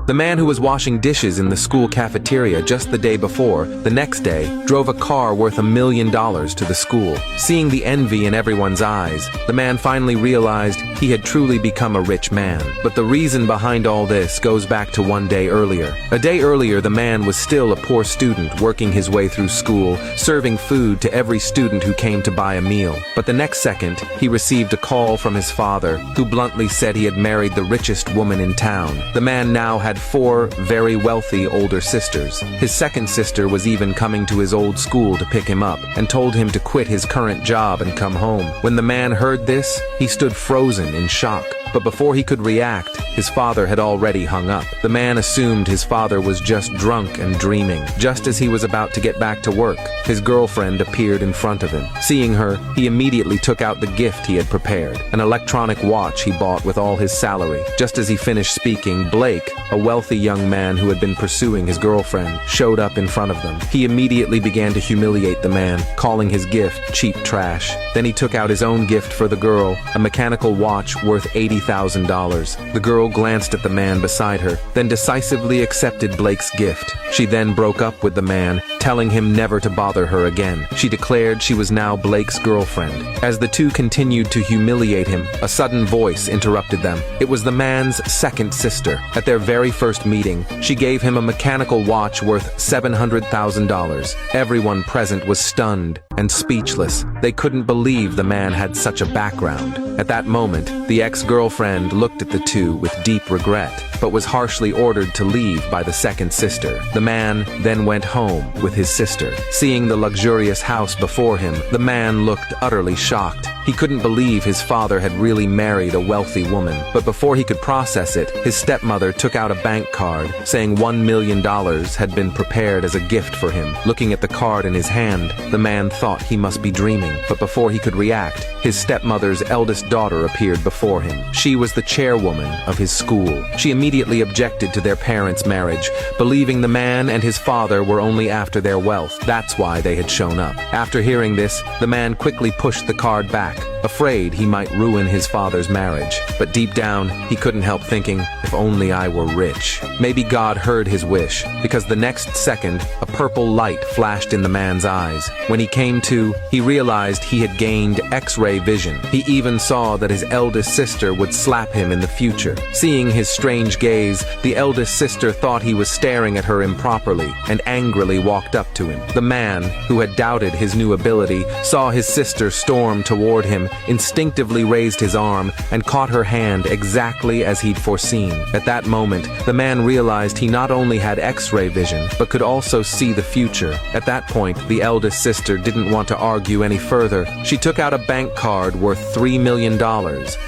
The man who was washing dishes in the school cafeteria just the day before, the next day, drove a car worth $1 million to the school. Seeing the envy in everyone's eyes, the man finally realized he had truly become a rich man. But the reason behind all this goes back to one day earlier. A day earlier, the man was still a poor student working his way through school, serving food to every student who came to buy a meal. But the next second, he received a call from his father, who bluntly said he had married the richest woman in town. The man now had 4 very wealthy older sisters. His second sister was even coming to his old school to pick him up, and told him to quit his current job and come home. When the man heard this, he stood frozen in shock. But before he could react, his father had already hung up. The man assumed his father was just drunk and dreaming. Just as he was about to get back to work, his girlfriend appeared in front of him. Seeing her, he immediately took out the gift he had prepared, an electronic watch he bought with all his salary. Just as he finished speaking, Blake, a wealthy young man who had been pursuing his girlfriend, showed up in front of them. He immediately began to humiliate the man, calling his gift cheap trash. Then he took out his own gift for the girl, a mechanical watch worth $80,000. The girl glanced at the man beside her, then decisively accepted Blake's gift. She then broke up with the man, telling him never to bother her again. She declared she was now Blake's girlfriend. As the two continued to humiliate him, a sudden voice interrupted them. It was the man's second sister. At their very first meeting, she gave him a mechanical watch worth $700,000. Everyone present was stunned and speechless. They couldn't believe the man had such a background. At that moment, the ex-girlfriend looked at the two with deep regret, but was harshly ordered to leave by the second sister. The man then went home with his sister. Seeing the luxurious house before him, the man looked utterly shocked. He couldn't believe his father had really married a wealthy woman. But before he could process it, his stepmother took out a bank card, saying $1 million had been prepared as a gift for him. Looking at the card in his hand, the man thought he must be dreaming. But before he could react, his stepmother's eldest daughter appeared before him. She was the chairwoman of his school. She immediately objected to their parents' marriage, believing the man and his father were only after their wealth. That's why they had shown up. After hearing this, the man quickly pushed the card back, afraid he might ruin his father's marriage. But deep down, he couldn't help thinking, if only I were rich. Maybe God heard his wish, because the next second, a purple light flashed in the man's eyes. When he came to, he realized he had gained X-ray vision. He even saw that his eldest sister would slap him in the future. Seeing his strange gaze, the eldest sister thought he was staring at her improperly and angrily walked up to him. The man, who had doubted his new ability, saw his sister storm toward him, instinctively raised his arm and caught her hand exactly as he'd foreseen. At that moment, the man realized he not only had X-ray vision, but could also see the future. At that point, the eldest sister didn't want to argue any further. She took out a bank card worth $3 million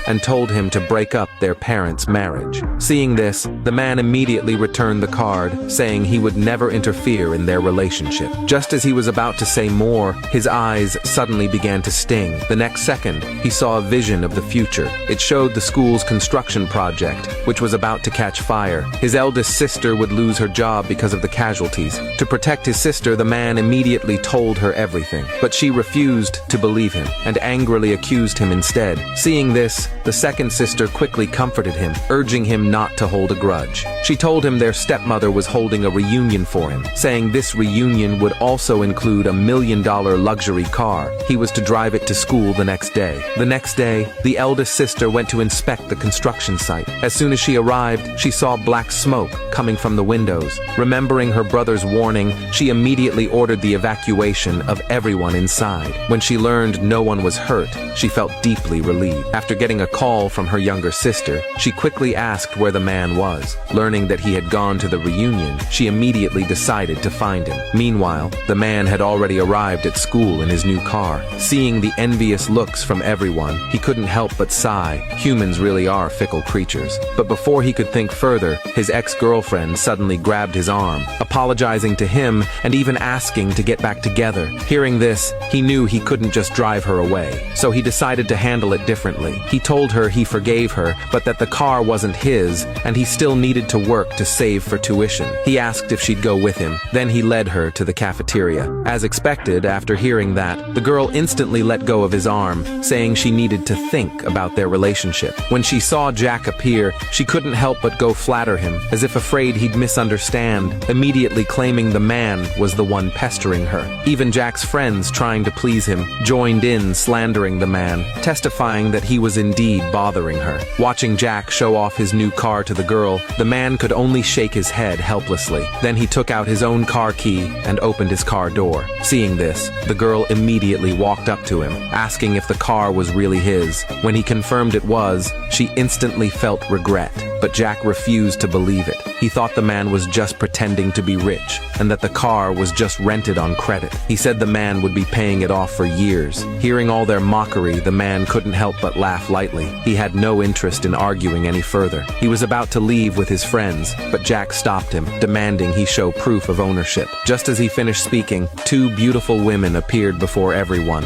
and told him to break up their parents' marriage. Seeing this, the man immediately returned the card, saying he would never interfere in their relationship. Just as he was about to say more, his eyes suddenly began to sting. The next second, he saw a vision of the future. It showed the school's construction project, which was about to catch fire. His eldest sister would lose her job because of the casualties. To protect his sister, the man immediately told her everything. But she refused to believe him and angrily accused him instead. Seeing this, the second sister quickly comforted him, urging him not to hold a grudge. She told him their stepmother was holding a reunion for him, saying this reunion would also include a $1 million luxury car. He was to drive it to school the next day. The next day, the eldest sister went to inspect the construction site. As soon as she arrived, she saw black smoke coming from the windows. Remembering her brother's warning, she immediately ordered the evacuation of everyone inside. When she learned no one was hurt, she felt deeply relieved. After getting a call from her younger sister, she quickly asked where the man was. Learning that he had gone to the reunion, she immediately decided to find him. Meanwhile, the man had already arrived at school in his new car. Seeing the envious looks from everyone, he couldn't help but sigh. Humans really are fickle creatures. But before he could think further, his ex-girlfriend suddenly grabbed his arm, apologizing to him and even asking to get back together. Hearing this, he knew he couldn't just drive her away, so he decided to handle it differently. He told her he forgave her, but that the car wasn't his, and he still needed to work to save for tuition. He asked if she'd go with him. Then he led her to the cafeteria. As expected, after hearing that, the girl instantly let go of his arm, saying she needed to think about their relationship. When she saw Jack appear, she couldn't help but go flatter him, as if afraid afraid he'd misunderstand, immediately claiming the man was the one pestering her. Even Jack's friends, trying to please him, joined in slandering the man, testifying that he was indeed bothering her. Watching Jack show off his new car to the girl, the man could only shake his head helplessly. Then he took out his own car key and opened his car door. Seeing this, the girl immediately walked up to him, asking if the car was really his. When he confirmed it was, she instantly felt regret, but Jack refused to believe it. He thought the man was just pretending to be rich, and that the car was just rented on credit. He said the man would be paying it off for years. Hearing all their mockery, the man couldn't help but laugh lightly. He had no interest in arguing any further. He was about to leave with his friends, but Jack stopped him, demanding he show proof of ownership. Just as he finished speaking, two beautiful women appeared before everyone.